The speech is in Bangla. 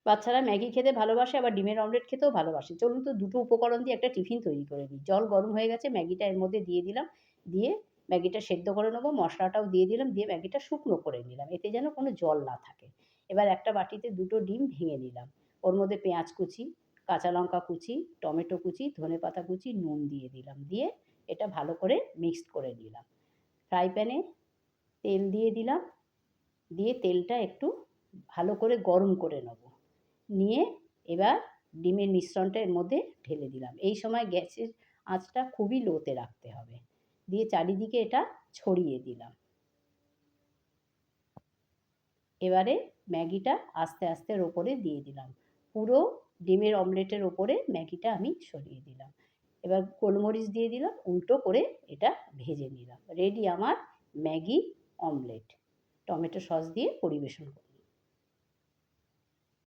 বাচ্চারা ম্যাগি খেতে ভালোবাসে, আবার ডিমের অমলেট খেতেও ভালোবাসে। চলুন তো দুটো উপকরণ দিয়ে একটা টিফিন তৈরি করে নিই। জল গরম হয়ে গেছে, ম্যাগিটা এর মধ্যে দিয়ে দিলাম। দিয়ে ম্যাগিটা সেদ্ধ করে নেবো, মসলাটাও দিয়ে দিলাম, দিয়ে ম্যাগিটা শুকনো করে নিলাম। এতে যেন কোনো জল না থাকে। এবার একটা বাটিতে ২ টো ডিম ভেঙে নিলাম। ওর মধ্যে পেঁয়াজ কুচি, কাঁচা লঙ্কা কুচি, টমেটো কুচি, ধনেপাতা কুচি, নুন দিয়ে দিলাম। দিয়ে এটা ভালো করে মিক্সড করে নিলাম। ফ্রাই প্যানে তেল দিয়ে দিলাম। দিয়ে তেলটা একটু ভালো করে গরম করে নেব। নিয়ে এবার ডিমের মিশ্রণটা এর মধ্যে ঢেলে দিলাম। এই সময় গ্যাসের আঁচটা খুবই লোতে রাখতে হবে। দিয়ে চারিদিকে এটা ছড়িয়ে দিলাম। এবারে ম্যাগিটা আস্তে, আস্তে এর ওপরে দিয়ে দিলাম। পুরো ডিমের অমলেটের ওপরে ম্যাগিটা আমি ছড়িয়ে দিলাম। এবার গোলমরিচ দিয়ে দিলাম, উল্টো করে এটা ভেজে নিলাম। রেডি আমার ম্যাগি অমলেট। টমেটো সস দিয়ে পরিবেশন